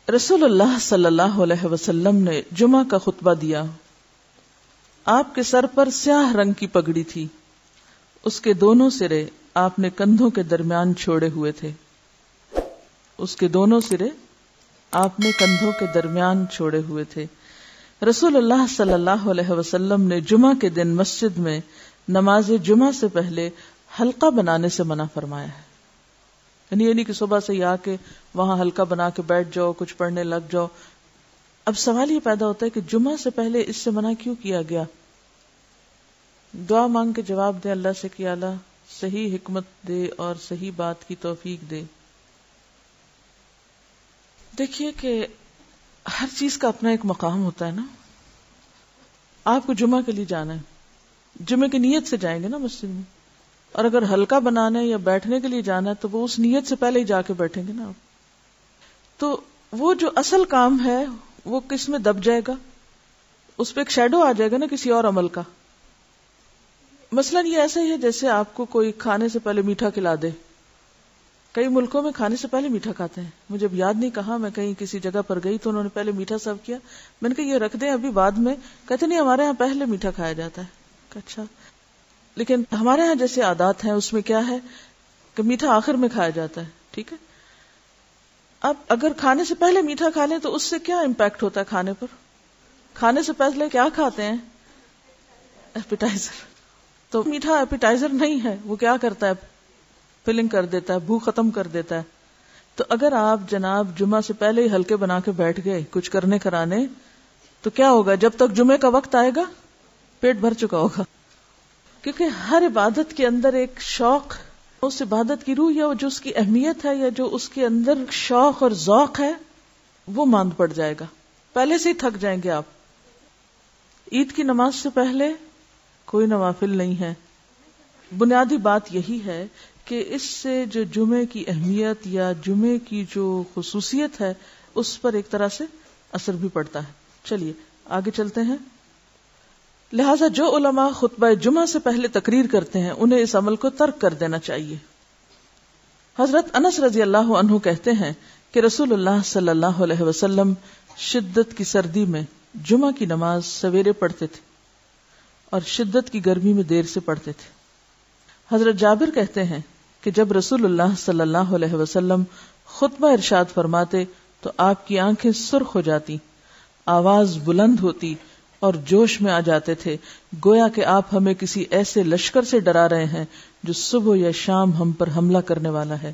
رسول اللہ صلی اللہ علیہ وسلم نے جمعہ کا خطبہ دیا. آپ کے سر پر سیاہ رنگ کی پگڑی تھی. اس کے دونوں سرے آپ نے کندھوں کے درمیان چھوڑے ہوئے تھے. اس کے دونوں سرے آپ نے کندھوں کے درمیان چھوڑے ہوئے تھے. رسول اللہ صلی اللہ علیہ وسلم نے جمعہ کے دن مسجد میں نماز جمعہ سے پہلے حلقہ بنانے سے منع فرمایا ہے. یعنی نہیں کہ صبح سے آ کے وہاں حلقہ بنا کے بیٹھ جاؤ، کچھ پڑھنے لگ جاؤ. اب سوال یہ پیدا ہوتا ہے کہ جمعہ سے پہلے اس سے منع کیوں کیا گیا؟ دعا مانگ کے جواب دے اللہ سے کہ اللہ صحیح حکمت دے اور صحیح بات کی توفیق دے. دیکھیے کہ ہر چیز کا اپنا ایک مقام ہوتا ہے نا. آپ کو جمعہ کے لیے جانا ہے، جمعہ کی نیت سے جائیں گے نا مسجد میں. اور اگر حلقہ بنانا ہے یا بیٹھنے کے لیے جانا ہے تو وہ اس نیت سے پہلے ہی جا کے بیٹھیں گے نا آپ. تو وہ جو اصل کام ہے وہ کس میں دب جائے گا؟ اس پہ ایک شیڈو آ جائے گا نا کسی اور عمل کا. مثلا یہ ایسا ہی ہے جیسے آپ کو کوئی کھانے سے پہلے میٹھا کھلا دے. کئی ملکوں میں کھانے سے پہلے میٹھا کھاتے ہیں. مجھے اب یاد نہیں کہا، میں کہیں کسی جگہ پر گئی تو انہوں نے پہلے میٹھا سرو کیا. میں نے کہا یہ رکھ دیں ابھی بعد میں. کہتے نہیں ہمارے ہاں پہلے میٹھا کھایا جاتا ہے. اچھا، لیکن ہمارے ہاں جیسے عادات ہیں اس میں کیا ہے کہ میٹھا آخر میں کھایا جاتا ہے. ٹھیک ہے، اب اگر کھانے سے پہلے میٹھا کھا لیں تو اس سے کیا امپیکٹ ہوتا ہے کھانے پر؟ کھانے سے پہلے کیا کھاتے ہیں؟ ایپیٹائزر. تو میٹھا ایپیٹائزر نہیں ہے، وہ کیا کرتا ہے؟ فلنگ کر دیتا ہے، بھوک ختم کر دیتا ہے. تو اگر آپ جناب جمعہ سے پہلے ہی ہلکے بنا کے بیٹھ گئے کچھ کرنے کرانے تو کیا ہوگا؟ جب تک جمعے کا وقت آئے گا پیٹ بھر چکا ہوگا. کیونکہ ہر عبادت کے اندر ایک شوق، اس عبادت کی روح یا جو اس کی اہمیت ہے یا جو اس کے اندر شوق اور ذوق ہے وہ ماند پڑ جائے گا. پہلے سے ہی تھک جائیں گے آپ. عید کی نماز سے پہلے کوئی نوافل نہیں ہے. بنیادی بات یہی ہے کہ اس سے جو جمعے کی اہمیت یا جمعے کی جو خصوصیت ہے اس پر ایک طرح سے اثر بھی پڑتا ہے. چلیے آگے چلتے ہیں. لہذا جو علماء خطبہ جمعہ سے پہلے تقریر کرتے ہیں انہیں اس عمل کو ترک کر دینا چاہیے. حضرت انس رضی اللہ عنہ کہتے ہیں کہ رسول اللہ صلی اللہ علیہ وسلم شدت کی سردی میں جمعہ کی نماز سویرے پڑھتے تھے اور شدت کی گرمی میں دیر سے پڑھتے تھے. حضرت جابر کہتے ہیں کہ جب رسول اللہ صلی اللہ علیہ وسلم خطبہ ارشاد فرماتے تو آپ کی آنکھیں سرخ ہو جاتی، آواز بلند ہوتی اور جوش میں آ جاتے تھے، گویا کہ آپ ہمیں کسی ایسے لشکر سے ڈرا رہے ہیں جو صبح یا شام ہم پر حملہ کرنے والا ہے.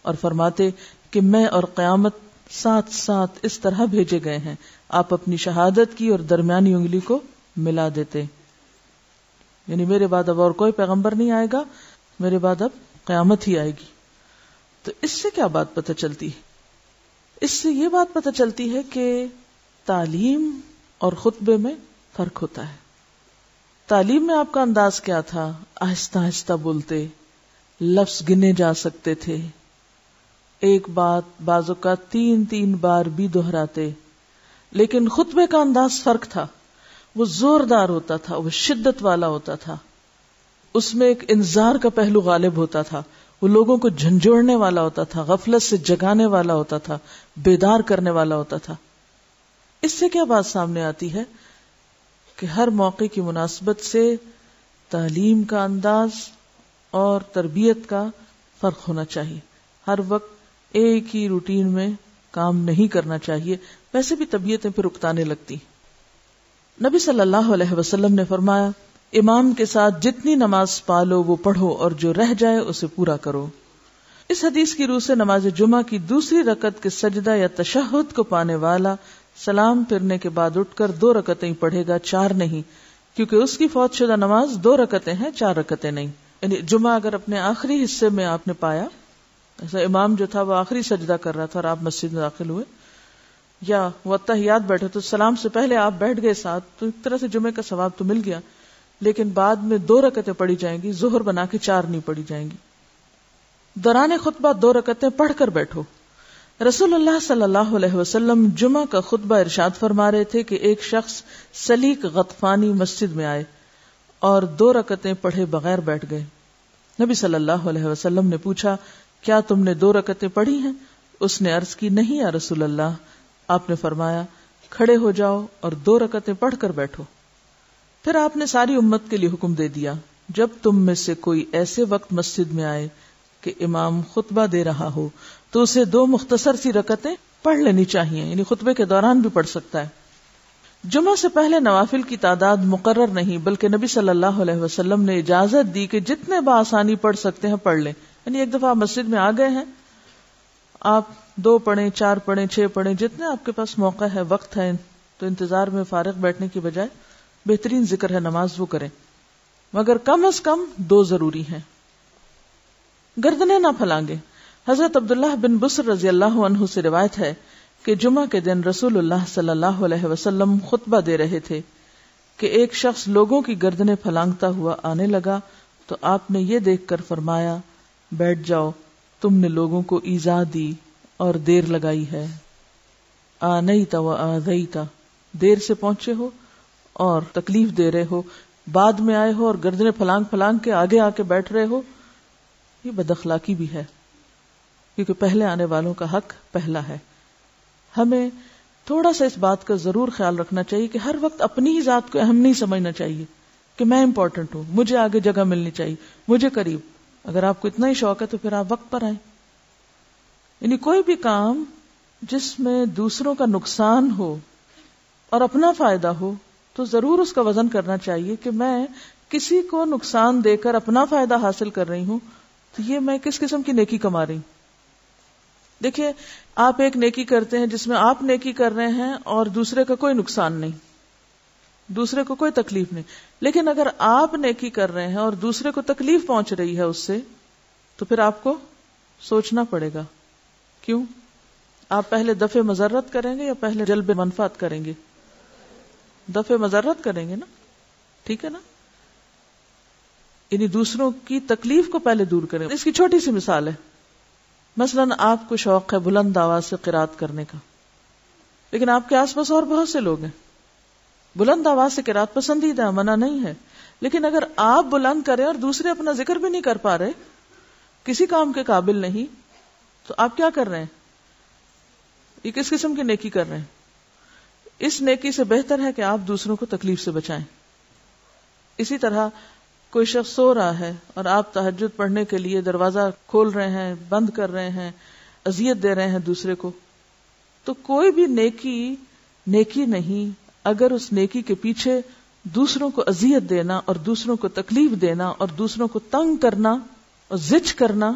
اور فرماتے کہ میں اور قیامت ساتھ ساتھ اس طرح بھیجے گئے ہیں. آپ اپنی شہادت کی اور درمیانی انگلی کو ملا دیتے. یعنی میرے بعد اب اور کوئی پیغمبر نہیں آئے گا، میرے بعد اب قیامت ہی آئے گی. تو اس سے کیا بات پتہ چلتی ہے؟ اس سے یہ بات پتہ چلتی ہے کہ تعلیم اور خطبے میں فرق ہوتا ہے. تعلیم میں آپ کا انداز کیا تھا؟ آہستہ آہستہ بولتے، لفظ گنے جا سکتے تھے، ایک بات بعض اوقات 3 بار بھی دہراتے. لیکن خطبے کا انداز فرق تھا. وہ زوردار ہوتا تھا، وہ شدت والا ہوتا تھا، اس میں ایک انذار کا پہلو غالب ہوتا تھا، وہ لوگوں کو جھنجھوڑنے والا ہوتا تھا، غفلت سے جگانے والا ہوتا تھا، بیدار کرنے والا ہوتا تھا. اس سے کیا بات سامنے آتی ہے کہ ہر موقع کی مناسبت سے تعلیم کا انداز اور تربیت کا فرق ہونا چاہیے. ہر وقت ایک ہی روٹین میں کام نہیں کرنا چاہیے، ویسے بھی طبیعتیں پھر اکتانے لگتی. نبی صلی اللہ علیہ وسلم نے فرمایا امام کے ساتھ جتنی نماز پالو وہ پڑھو اور جو رہ جائے اسے پورا کرو. اس حدیث کی روح سے نماز جمعہ کی دوسری رکعت کے سجدہ یا تشہد کو پانے والا سلام پھرنے کے بعد اٹھ کر 2 رکعتیں پڑھے گا، 4 نہیں، کیونکہ اس کی فوت شدہ نماز 2 رکعتیں ہیں، 4 رکعتیں نہیں. یعنی جمعہ اگر اپنے آخری حصے میں آپ نے پایا، ایسا امام جو تھا وہ آخری سجدہ کر رہا تھا اور آپ مسجد میں داخل ہوئے، یا وہ اتحیات بیٹھے تو سلام سے پہلے آپ بیٹھ گئے ساتھ، تو ایک طرح سے جمعے کا ثواب تو مل گیا، لیکن بعد میں 2 رکعتیں پڑھی جائیں گی، ظہر بنا کے 4 نہیں پڑھی جائیں گی. دوران خطبہ 2 رکعتیں پڑھ کر بیٹھو. رسول اللہ صلی اللہ علیہ وسلم جمعہ کا خطبہ ارشاد فرما رہے تھے کہ ایک شخص سلیق غطفانی مسجد میں آئے اور 2 رکعتیں پڑھے بغیر بیٹھ گئے. نبی صلی اللہ علیہ وسلم نے پوچھا کیا تم نے 2 رکعتیں پڑھی ہیں؟ اس نے عرض کی نہیں یا رسول اللہ. آپ نے فرمایا کھڑے ہو جاؤ اور 2 رکعتیں پڑھ کر بیٹھو. پھر آپ نے ساری امت کے لیے حکم دے دیا جب تم میں سے کوئی ایسے وقت مسجد میں آئے کہ امام خطبہ دے رہا ہو تو اسے 2 مختصر سی رکعتیں پڑھ لینی چاہیے، یعنی خطبے کے دوران بھی پڑھ سکتا ہے. جمعہ سے پہلے نوافل کی تعداد مقرر نہیں، بلکہ نبی صلی اللہ علیہ وسلم نے اجازت دی کہ جتنے بآسانی پڑھ سکتے ہیں پڑھ لیں. یعنی ایک دفعہ آپ مسجد میں آ گئے ہیں، آپ 2 پڑھیں، 4 پڑھیں، 6 پڑھیں، جتنے آپ کے پاس موقع ہے، وقت ہے، تو انتظار میں فارغ بیٹھنے کی بجائے بہترین ذکر ہے نماز وہ کریں، مگر کم از کم 2 ضروری ہیں. گردنیں نہ پھلانگیں. حضرت عبداللہ بن بصر رضی اللہ عنہ سے روایت ہے کہ جمعہ کے دن رسول اللہ صلی اللہ علیہ وسلم خطبہ دے رہے تھے کہ ایک شخص لوگوں کی گردنیں پھلانگتا ہوا آنے لگا تو آپ نے یہ دیکھ کر فرمایا بیٹھ جاؤ، تم نے لوگوں کو ایذا دی اور دیر لگائی ہے. آنیتا و آذیتا، دیر سے پہنچے ہو اور تکلیف دے رہے ہو، بعد میں آئے ہو اور گردنیں پھلانگ پھلانگ کے آگے آ کے بیٹھ رہے ہو، یہ بد اخلاقی بھی ہے، کیونکہ پہلے آنے والوں کا حق پہلا ہے. ہمیں تھوڑا سا اس بات کا ضرور خیال رکھنا چاہیے کہ ہر وقت اپنی ہی ذات کو اہم نہیں سمجھنا چاہیے کہ میں امپورٹنٹ ہوں، مجھے آگے جگہ ملنی چاہیے، مجھے قریب. اگر آپ کو اتنا ہی شوق ہے تو پھر آپ وقت پر آئیں. یعنی کوئی بھی کام جس میں دوسروں کا نقصان ہو اور اپنا فائدہ ہو تو ضرور اس کا وزن کرنا چاہیے کہ میں کسی کو نقصان دے کر اپنا فائدہ حاصل کر رہی ہوں تو یہ میں کس قسم کی نیکی کما رہی ہوں. دیکھیے آپ ایک نیکی کرتے ہیں جس میں آپ نیکی کر رہے ہیں اور دوسرے کا کوئی نقصان نہیں، دوسرے کو کوئی تکلیف نہیں. لیکن اگر آپ نیکی کر رہے ہیں اور دوسرے کو تکلیف پہنچ رہی ہے اس سے، تو پھر آپ کو سوچنا پڑے گا کیوں. آپ پہلے دفع مضرت کریں گے یا پہلے جلب منفعت کریں گے؟ دفع مضرت کریں گے نا، ٹھیک ہے نا. یعنی دوسروں کی تکلیف کو پہلے دور کریں. اس کی چھوٹی سی مثال ہے، مثلا آپ کو شوق ہے بلند آواز سے قرات کرنے کا، لیکن آپ کے آس پاس اور بہت سے لوگ ہیں. بلند آواز سے قرات پسندیدہ، منع نہیں ہے، لیکن اگر آپ بلند کریں اور دوسرے اپنا ذکر بھی نہیں کر پا رہے، کسی کام کے قابل نہیں، تو آپ کیا کر رہے ہیں؟ یہ کس قسم کی نیکی کر رہے ہیں؟ اس نیکی سے بہتر ہے کہ آپ دوسروں کو تکلیف سے بچائیں. اسی طرح کوئی شخص سو رہا ہے اور آپ تہجد پڑھنے کے لیے دروازہ کھول رہے ہیں، بند کر رہے ہیں، اذیت دے رہے ہیں دوسرے کو، تو کوئی بھی نیکی نہیں اگر اس نیکی کے پیچھے دوسروں کو اذیت دینا اور دوسروں کو تکلیف دینا اور دوسروں کو تنگ کرنا اور زچ کرنا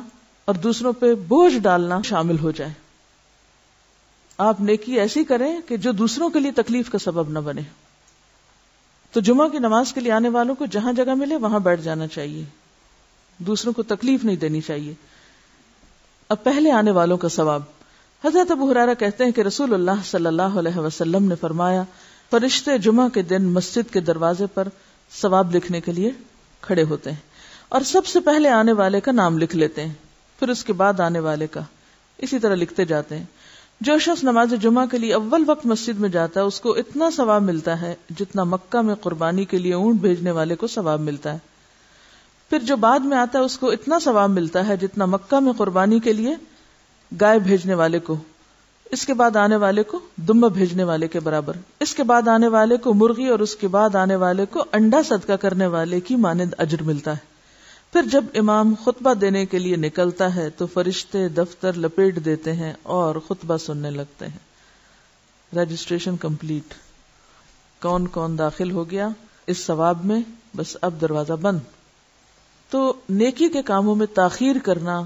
اور دوسروں پہ بوجھ ڈالنا شامل ہو جائے. آپ نیکی ایسی کریں کہ جو دوسروں کے لیے تکلیف کا سبب نہ بنے. تو جمعہ کی نماز کے لیے آنے والوں کو جہاں جگہ ملے وہاں بیٹھ جانا چاہیے، دوسروں کو تکلیف نہیں دینی چاہیے. اب پہلے آنے والوں کا ثواب. حضرت ابو ہریرہ کہتے ہیں کہ رسول اللہ صلی اللہ علیہ وسلم نے فرمایا فرشتے جمعہ کے دن مسجد کے دروازے پر ثواب لکھنے کے لیے کھڑے ہوتے ہیں اور سب سے پہلے آنے والے کا نام لکھ لیتے ہیں، پھر اس کے بعد آنے والے کا، اسی طرح لکھتے جاتے ہیں. جو شخص نماز جمعہ کے لیے اول وقت مسجد میں جاتا ہے اس کو اتنا ثواب ملتا ہے جتنا مکہ میں قربانی کے لیے اونٹ بھیجنے والے کو ثواب ملتا ہے. پھر جو بعد میں آتا ہے اس کو اتنا ثواب ملتا ہے جتنا مکہ میں قربانی کے لیے گائے بھیجنے والے کو، اس کے بعد آنے والے کو دمبا بھیجنے والے کے برابر، اس کے بعد آنے والے کو مرغی اور اس کے بعد آنے والے کو انڈا صدقہ کرنے والے کی مانند اجر ملتا ہے. پھر جب امام خطبہ دینے کے لیے نکلتا ہے تو فرشتے دفتر لپیٹ دیتے ہیں اور خطبہ سننے لگتے ہیں. Registration complete. کون کون داخل ہو گیا اس ثواب میں؟ بس اب دروازہ بند. تو نیکی کے کاموں میں تاخیر کرنا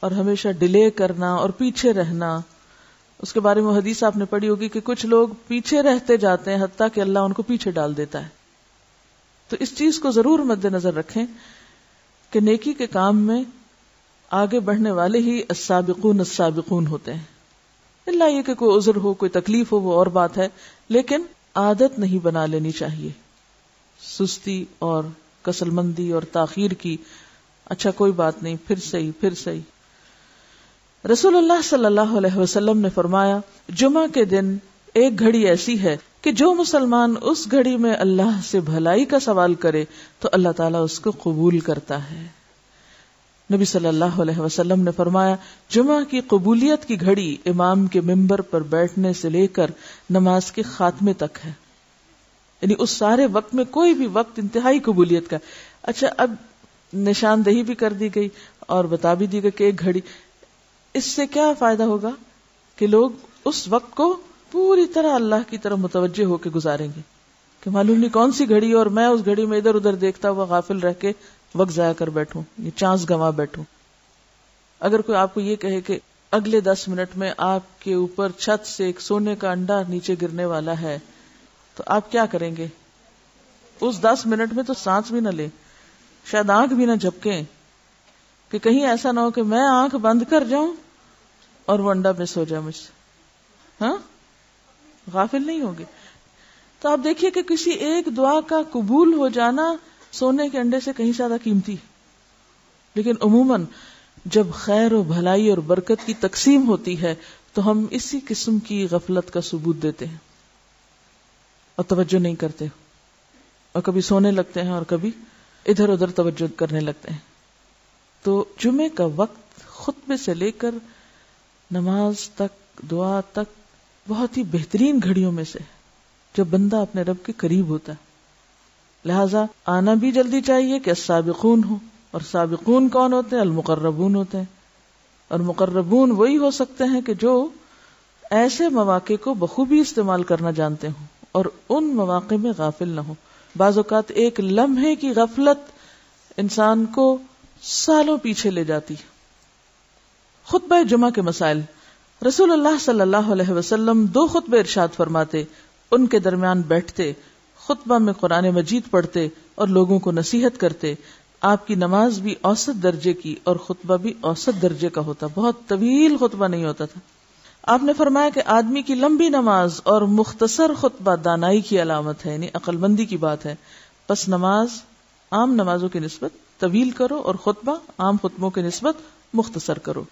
اور ہمیشہ ڈیلے کرنا اور پیچھے رہنا، اس کے بارے میں حدیث آپ نے پڑھی ہوگی کہ کچھ لوگ پیچھے رہتے جاتے ہیں حتیٰ کہ اللہ ان کو پیچھے ڈال دیتا ہے. تو اس چیز کو ضرور مد نظر رکھیں کہ نیکی کے کام میں آگے بڑھنے والے ہی السابقون السابقون ہوتے ہیں. اللہ یہ کہ کوئی عذر ہو، کوئی تکلیف ہو، وہ اور بات ہے، لیکن عادت نہیں بنا لینی چاہیے سستی اور کسل مندی اور تاخیر کی. اچھا کوئی بات نہیں، پھر صحیح. رسول اللہ صلی اللہ علیہ وسلم نے فرمایا جمعہ کے دن ایک گھڑی ایسی ہے کہ جو مسلمان اس گھڑی میں اللہ سے بھلائی کا سوال کرے تو اللہ تعالیٰ اس کو قبول کرتا ہے. نبی صلی اللہ علیہ وسلم نے فرمایا جمعہ کی قبولیت کی گھڑی امام کے ممبر پر بیٹھنے سے لے کر نماز کے خاتمے تک ہے، یعنی اس سارے وقت میں کوئی بھی وقت انتہائی قبولیت کا. اچھا اب نشاندہی بھی کر دی گئی اور بتا بھی دی گئی کہ ایک گھڑی، اس سے کیا فائدہ ہوگا کہ لوگ اس وقت کو پوری طرح اللہ کی طرف متوجہ ہو کے گزاریں گے کہ معلوم نہیں کون سی گھڑی اور میں اس گھڑی میں ادھر ادھر دیکھتا ہوا غافل رہ کے وقت ضائع کر بیٹھوں، یہ چانس گنوا بیٹھوں. اگر کوئی آپ کو یہ کہے کہ اگلے 10 منٹ میں آپ کے اوپر چھت سے ایک سونے کا انڈا نیچے گرنے والا ہے تو آپ کیا کریں گے؟ اس 10 منٹ میں تو سانس بھی نہ لیں، شاید آنکھ بھی نہ جھپکیں کہ کہیں ایسا نہ ہو کہ میں آنکھ بند کر جاؤں اور وہ انڈا مس ہو جائے مجھ سے. ہاں غافل نہیں ہوگے. تو آپ دیکھیے کہ کسی ایک دعا کا قبول ہو جانا سونے کے انڈے سے کہیں زیادہ قیمتی. لیکن عموماً جب خیر و بھلائی اور برکت کی تقسیم ہوتی ہے تو ہم اسی قسم کی غفلت کا ثبوت دیتے ہیں اور توجہ نہیں کرتے، اور کبھی سونے لگتے ہیں اور کبھی ادھر ادھر توجہ کرنے لگتے ہیں. تو جمعے کا وقت خطبے سے لے کر نماز تک، دعا تک بہت ہی بہترین گھڑیوں میں سے جب بندہ اپنے رب کے قریب ہوتا ہے. لہذا آنا بھی جلدی چاہیے کہ السابقون ہو، اور سابقون کون ہوتے ہیں؟ المقربون ہوتے ہیں. اور مقربون وہی ہو سکتے ہیں کہ جو ایسے مواقع کو بخوبی استعمال کرنا جانتے ہوں اور ان مواقع میں غافل نہ ہوں. بعض اوقات ایک لمحے کی غفلت انسان کو سالوں پیچھے لے جاتی. خطبہ جمعہ کے مسائل. رسول اللہ صلی اللہ علیہ وسلم 2 خطبے ارشاد فرماتے، ان کے درمیان بیٹھتے، خطبہ میں قرآن مجید پڑھتے اور لوگوں کو نصیحت کرتے. آپ کی نماز بھی اوسط درجے کی اور خطبہ بھی اوسط درجے کا ہوتا، بہت طویل خطبہ نہیں ہوتا تھا. آپ نے فرمایا کہ آدمی کی لمبی نماز اور مختصر خطبہ دانائی کی علامت ہے، یعنی عقل مندی کی بات ہے. پس نماز عام نمازوں کی نسبت طویل کرو اور خطبہ عام خطبوں کی نسبت مختصر کرو.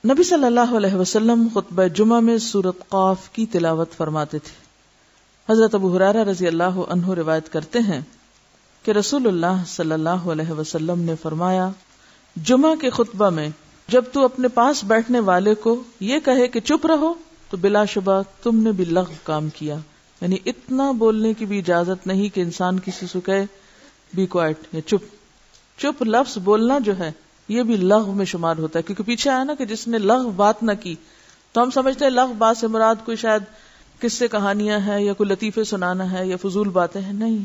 نبی صلی اللہ علیہ وسلم خطبہ جمعہ میں سورۃ قاف کی تلاوت فرماتے تھے. حضرت ابو ہریرہ رضی اللہ عنہ روایت کرتے ہیں کہ رسول اللہ صلی اللہ علیہ وسلم نے فرمایا، جمعہ کے خطبہ میں جب تو اپنے پاس بیٹھنے والے کو یہ کہے کہ چپ رہو تو بلا شبہ تم نے بھی لغو کام کیا. یعنی اتنا بولنے کی بھی اجازت نہیں کہ انسان کسی سے کہے بی کوائٹ یا چپ. چپ لفظ بولنا جو ہے یہ بھی لغو میں شمار ہوتا ہے، کیونکہ پیچھے آیا نا کہ جس نے لغو بات نہ کی، تو ہم سمجھتے ہیں لغو بات سے مراد کوئی شاید قصے کہانیاں ہیں یا کوئی لطیفے سنانا ہے یا فضول باتیں ہیں. نہیں،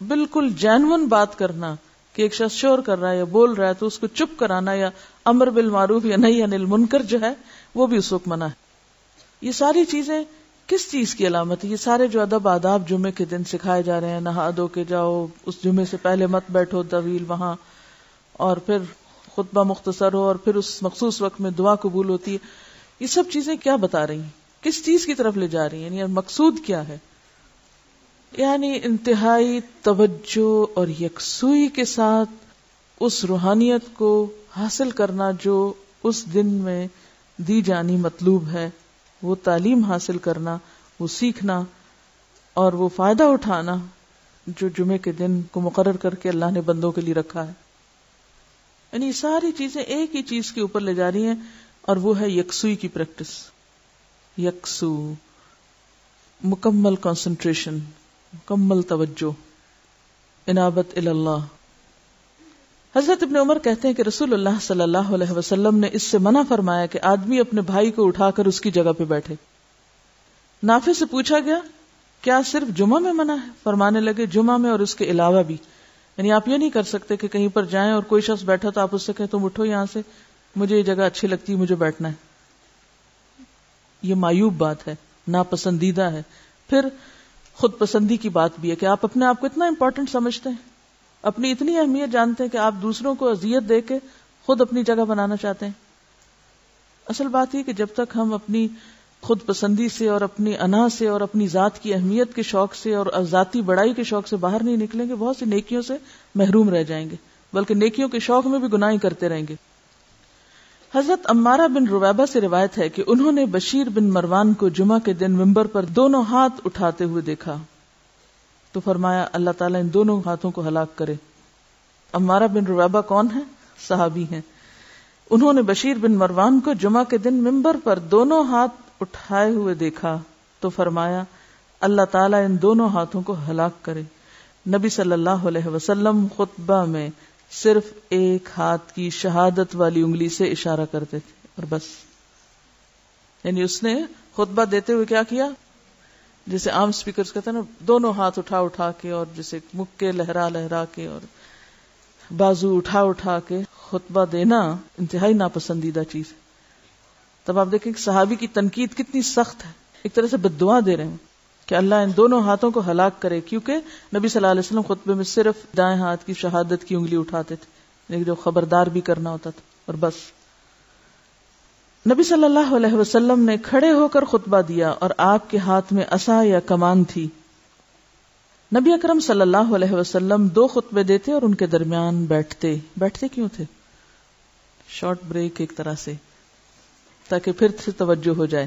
بالکل جینون بات کرنا کہ ایک شخص شور کر رہا ہے یا بول رہا ہے تو اس کو چپ کرانا، یا امر بالمعروف یا نہی عن المنکر جو ہے وہ بھی اس وقت منع ہے. یہ ساری چیزیں کس چیز کی علامت ہے؟ یہ سارے جو ادب آداب جمعے کے دن سکھائے جا رہے ہیں، نہا دھو کے جاؤ، اس جمعے سے پہلے مت بیٹھو طویل وہاں، اور پھر خطبہ مختصر ہو، اور پھر اس مخصوص وقت میں دعا قبول ہوتی ہے. یہ سب چیزیں کیا بتا رہی ہیں؟ کس چیز کی طرف لے جا رہی ہیں؟ یعنی مقصود کیا ہے؟ یعنی انتہائی توجہ اور یکسوئی کے ساتھ اس روحانیت کو حاصل کرنا جو اس دن میں دی جانی مطلوب ہے، وہ تعلیم حاصل کرنا، وہ سیکھنا اور وہ فائدہ اٹھانا جو جمعے کے دن کو مقرر کر کے اللہ نے بندوں کے لیے رکھا ہے. یعنی ساری چیزیں ایک ہی چیز کے اوپر لے جا رہی ہیں، اور وہ ہے یکسوئی کی پریکٹس. یکسو، مکمل کنسنٹریشن، مکمل توجہ، انابت اللہ. حضرت ابن عمر کہتے ہیں کہ رسول اللہ صلی اللہ علیہ وسلم نے اس سے منع فرمایا کہ آدمی اپنے بھائی کو اٹھا کر اس کی جگہ پہ بیٹھے. نافع سے پوچھا گیا کیا صرف جمعہ میں منع ہے؟ فرمانے لگے جمعہ میں اور اس کے علاوہ بھی. یعنی آپ یہ نہیں کر سکتے کہ کہیں پر جائیں اور کوئی شخص بیٹھا تو آپ اس سے کہیں تم اٹھو یہاں سے، مجھے یہ جگہ اچھی لگتی ہے، مجھے بیٹھنا ہے. یہ معیوب بات ہے، ناپسندیدہ ہے. پھر خود پسندی کی بات بھی ہے کہ آپ اپنے آپ کو اتنا امپورٹنٹ سمجھتے ہیں، اپنی اتنی اہمیت جانتے ہیں کہ آپ دوسروں کو اذیت دے کے خود اپنی جگہ بنانا چاہتے ہیں. اصل بات یہ کہ جب تک ہم اپنی خود پسندی سے اور اپنی انا سے اور اپنی ذات کی اہمیت کے شوق سے اور ذاتی بڑائی کے شوق سے باہر نہیں نکلیں گے، بہت سی نیکیوں سے محروم رہ جائیں گے، بلکہ نیکیوں کے شوق میں بھی گناہیں کرتے رہیں گے. حضرت عمارہ بن رویبہ سے روایت ہے کہ انہوں نے بشیر بن مروان کو جمعہ کے دن منبر پر دونوں ہاتھ اٹھاتے ہوئے دیکھا تو فرمایا اللہ تعالیٰ ان دونوں ہاتھوں کو ہلاک کرے. عمارہ بن رویبہ کون ہے؟ صحابی ہیں. انہوں نے بشیر بن مروان کو جمعہ کے دن منبر پر دونوں ہاتھ اٹھائے ہوئے دیکھا تو فرمایا اللہ تعالیٰ ان دونوں ہاتھوں کو ہلاک کرے. نبی صلی اللہ علیہ وسلم خطبہ میں صرف ایک ہاتھ کی شہادت والی انگلی سے اشارہ کرتے تھے اور بس. یعنی اس نے خطبہ دیتے ہوئے کیا کیا؟ جیسے عام سپیکرز کہتے ہیں نا، دونوں ہاتھ اٹھا کے اور جیسے مکے لہرا کے اور بازو اٹھا کے خطبہ دینا انتہائی ناپسندیدہ چیز ہے. تب آپ دیکھیں کہ صحابی کی تنقید کتنی سخت ہے، ایک طرح سے بددعا دے رہے ہیں کہ اللہ ان دونوں ہاتھوں کو ہلاک کرے، کیونکہ نبی صلی اللہ علیہ وسلم خطبے میں صرف دائیں ہاتھ کی شہادت کی انگلی اٹھاتے تھے، لیکن جو خبردار بھی کرنا ہوتا تھا اور بس. نبی صلی اللہ علیہ وسلم نے کھڑے ہو کر خطبہ دیا اور آپ کے ہاتھ میں عصا یا کمان تھی. نبی اکرم صلی اللہ علیہ وسلم 2 خطبے دیتے اور ان کے درمیان بیٹھتے کیوں تھے؟ شارٹ بریک ایک طرح سے، تاکہ پھر سے توجہ ہو جائے.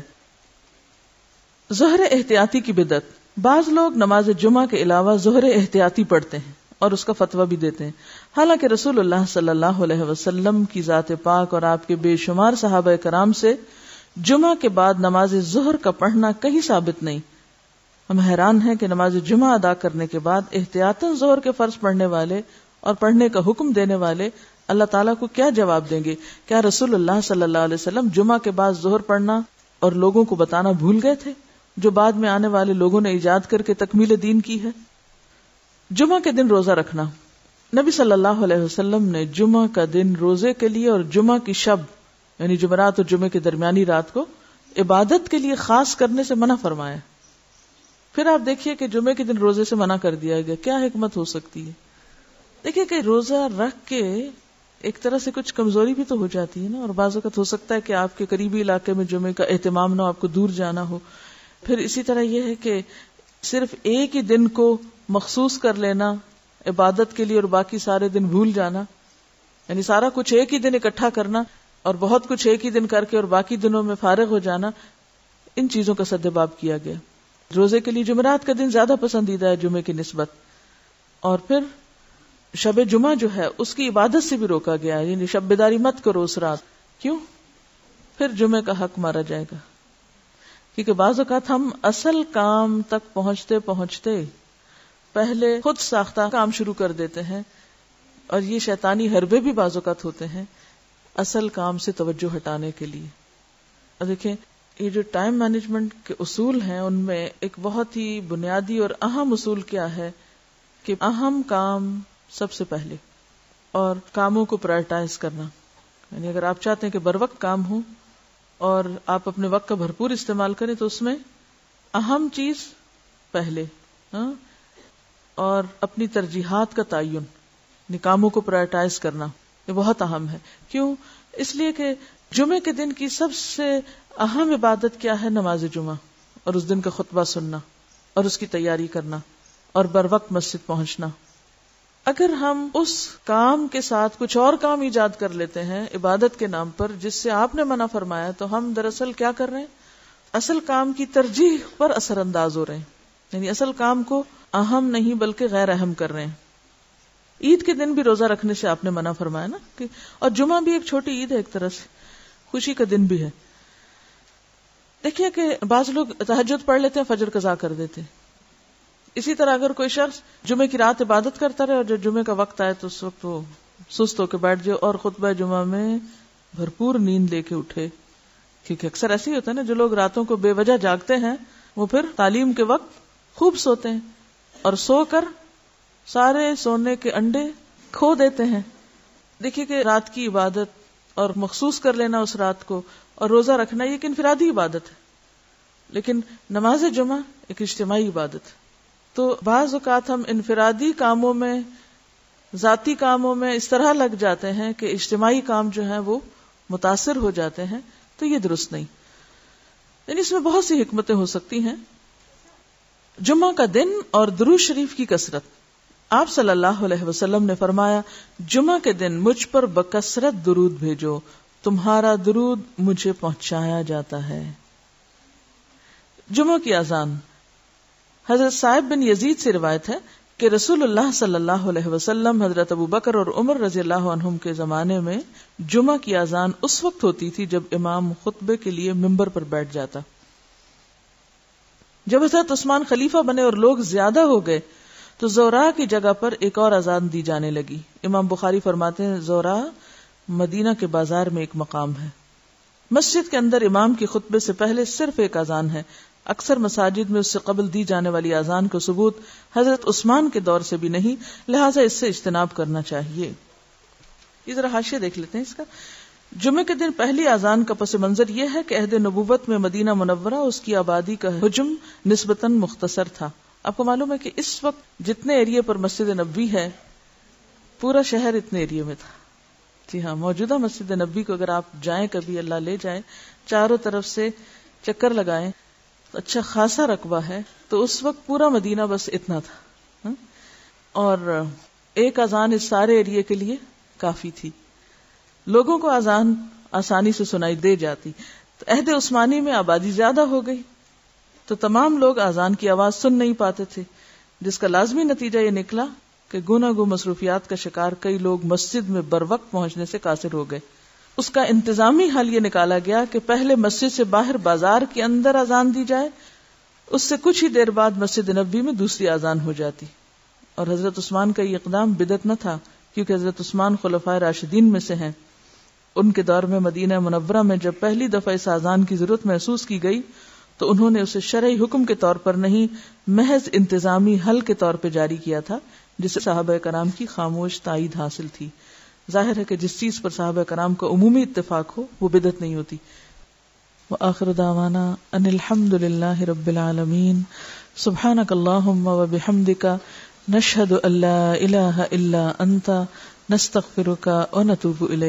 ظہر احتیاطی کی بدعت. بعض لوگ نماز جمعہ کے علاوہ ظہر احتیاطی پڑھتے ہیں اور اس کا فتویٰ بھی دیتے ہیں، حالانکہ رسول اللہ صلی اللہ علیہ وسلم کی ذات پاک اور آپ کے بے شمار صحابہ کرام سے جمعہ کے بعد نماز ظہر کا پڑھنا کہیں ثابت نہیں. ہم حیران ہیں کہ نماز جمعہ ادا کرنے کے بعد احتیاطاً ظہر کے فرض پڑھنے والے اور پڑھنے کا حکم دینے والے اللہ تعالیٰ کو کیا جواب دیں گے؟ کیا رسول اللہ صلی اللہ علیہ وسلم جمعہ کے بعد ظہر پڑھنا اور لوگوں کو بتانا بھول گئے تھے، جو بعد میں آنے والے لوگوں نے ایجاد کر کے تکمیل دین کی ہے؟ جمعہ کے دن روزہ رکھنا. نبی صلی اللہ علیہ وسلم نے جمعہ کا دن روزے کے لیے اور جمعہ کی شب یعنی جمعرات اور جمعے کی درمیانی رات کو عبادت کے لیے خاص کرنے سے منع فرمایا. پھر آپ دیکھیے کہ جمعے کے دن روزے سے منع کر دیا گیا، کیا حکمت ہو سکتی ہے؟ دیکھیے کہ روزہ رکھ کے ایک طرح سے کچھ کمزوری بھی تو ہو جاتی ہے نا، اور بعض اوقات ہو سکتا ہے کہ آپ کے قریبی علاقے میں جمعے کا اہتمام نہ ہو، آپ کو دور جانا ہو. پھر اسی طرح یہ ہے کہ صرف ایک ہی دن کو مخصوص کر لینا عبادت کے لیے اور باقی سارے دن بھول جانا، یعنی سارا کچھ ایک ہی دن اکٹھا کرنا اور بہت کچھ ایک ہی دن کر کے اور باقی دنوں میں فارغ ہو جانا، ان چیزوں کا سدباب کیا گیا. روزے کے لیے جمعرات کا دن زیادہ پسندیدہ ہے جمعے کی نسبت. اور پھر شب جمعہ جو ہے اس کی عبادت سے بھی روکا گیا ہے، یعنی شب بیداری مت کرو اس رات. کیوں؟ پھر جمعے کا حق مارا جائے گا. کیونکہ بعض اوقات ہم اصل کام تک پہنچتے پہلے خود ساختہ کام شروع کر دیتے ہیں، اور یہ شیطانی حربے بھی بعض اوقات ہوتے ہیں اصل کام سے توجہ ہٹانے کے لیے. اور دیکھیں یہ جو ٹائم مینجمنٹ کے اصول ہیں ان میں ایک بہت ہی بنیادی اور اہم اصول کیا ہے کہ اہم کام سب سے پہلے اور کاموں کو پرائرٹائز کرنا. یعنی اگر آپ چاہتے ہیں کہ بر وقت کام ہو اور آپ اپنے وقت کا بھرپور استعمال کریں تو اس میں اہم چیز پہلے، اور اپنی ترجیحات کا تعین، یعنی کاموں کو پرائرٹائز کرنا یہ بہت اہم ہے. کیوں؟ اس لیے کہ جمعے کے دن کی سب سے اہم عبادت کیا ہے؟ نماز جمعہ، اور اس دن کا خطبہ سننا اور اس کی تیاری کرنا اور بر وقت مسجد پہنچنا. اگر ہم اس کام کے ساتھ کچھ اور کام ایجاد کر لیتے ہیں عبادت کے نام پر جس سے آپ نے منع فرمایا، تو ہم دراصل کیا کر رہے ہیں؟ اصل کام کی ترجیح پر اثر انداز ہو رہے ہیں، یعنی اصل کام کو اہم نہیں بلکہ غیر اہم کر رہے ہیں. عید کے دن بھی روزہ رکھنے سے آپ نے منع فرمایا نا، اور جمعہ بھی ایک چھوٹی عید ہے، ایک طرح سے خوشی کا دن بھی ہے. دیکھیے کہ بعض لوگ تہجد پڑھ لیتے ہیں، فجر قضا کر دیتے ہیں. اسی طرح اگر کوئی شخص جمعے کی رات عبادت کرتا رہے اور جب جمعے کا وقت آئے تو اس وقت وہ سست ہو کے بیٹھ جائے اور خطبہ جمعہ میں بھرپور نیند لے کے اٹھے. کیونکہ اکثر ایسے ہی ہوتا ہے نا، جو لوگ راتوں کو بے وجہ جاگتے ہیں وہ پھر تعلیم کے وقت خوب سوتے ہیں اور سو کر سارے سونے کے انڈے کھو دیتے ہیں. دیکھیے کہ رات کی عبادت اور مخصوص کر لینا اس رات کو اور روزہ رکھنا یہ ایک انفرادی عبادت ہے، لیکن نماز جمعہ ایک اجتماعی عبادت ہے. تو بعض اوقات ہم انفرادی کاموں میں، ذاتی کاموں میں اس طرح لگ جاتے ہیں کہ اجتماعی کام جو ہیں وہ متاثر ہو جاتے ہیں، تو یہ درست نہیں. یعنی اس میں بہت سی حکمتیں ہو سکتی ہیں. جمعہ کا دن اور درود شریف کی کثرت. آپ صلی اللہ علیہ وسلم نے فرمایا، جمعہ کے دن مجھ پر بکثرت درود بھیجو، تمہارا درود مجھے پہنچایا جاتا ہے. جمعہ کی اذان. حضرت صاحب بن یزید سے روایت ہے کہ رسول اللہ صلی اللہ علیہ وسلم، حضرت ابوبکر اور عمر رضی اللہ عنہم کے زمانے میں جمعہ کی اذان اس وقت ہوتی تھی جب امام خطبے کے لیے ممبر پر بیٹھ جاتا. جب حضرت عثمان خلیفہ بنے اور لوگ زیادہ ہو گئے تو زوراء کی جگہ پر ایک اور اذان دی جانے لگی. امام بخاری فرماتے ہیں زوراء مدینہ کے بازار میں ایک مقام ہے. مسجد کے اندر امام کے خطبے سے پہلے صرف ایک اذان ہے. اکثر مساجد میں اس سے قبل دی جانے والی اذان کو ثبوت حضرت عثمان کے دور سے بھی نہیں، لہٰذا اس سے اجتناب کرنا چاہیے. یہ ذرا حاشیہ دیکھ لیتے ہیں اس کا. جمعے کے دن پہلی اذان کا پس منظر یہ ہے کہ عہد نبوت میں مدینہ منورہ اس کی آبادی کا حجم نسبتاً مختصر تھا. آپ کو معلوم ہے کہ اس وقت جتنے ایریے پر مسجد نبوی ہے پورا شہر اتنے ایریے میں تھا. جی ہاں، موجودہ مسجد نبوی کو اگر آپ جائیں کبھی، اللہ لے جائیں، چاروں طرف سے چکر لگائیں، اچھا خاصا رقبہ ہے. تو اس وقت پورا مدینہ بس اتنا تھا، اور ایک اذان اس سارے ایریے کے لیے کافی تھی. لوگوں کو اذان آسانی سے سنائی دے جاتی. تو عہد عثمانی میں آبادی زیادہ ہو گئی تو تمام لوگ اذان کی آواز سن نہیں پاتے تھے، جس کا لازمی نتیجہ یہ نکلا کہ گوناگو مصروفیات کا شکار کئی لوگ مسجد میں بروقت پہنچنے سے قاصر ہو گئے. اس کا انتظامی حل یہ نکالا گیا کہ پہلے مسجد سے باہر بازار کے اندر اذان دی جائے، اس سے کچھ ہی دیر بعد مسجد نبوی میں دوسری اذان ہو جاتی. اور حضرت عثمان کا یہ اقدام بدعت نہ تھا، کیونکہ حضرت عثمان خلفائے راشدین میں سے ہیں. ان کے دور میں مدینہ منورہ میں جب پہلی دفعہ اس اذان کی ضرورت محسوس کی گئی تو انہوں نے اسے شرعی حکم کے طور پر نہیں، محض انتظامی حل کے طور پہ جاری کیا تھا، جسے صحابہ کرام کی خاموش تائید حاصل تھی. ظاہر ہے کہ جس چیز پر صحابہ کرام کا عمومی اتفاق ہو وہ بدعت نہیں ہوتی. وآخر دعوانا ان الحمد للہ رب العالمین. سبحانک اللہم وبحمدک، نشہد ان لا الہ الا انت، نستغفرک ونتوب الیک.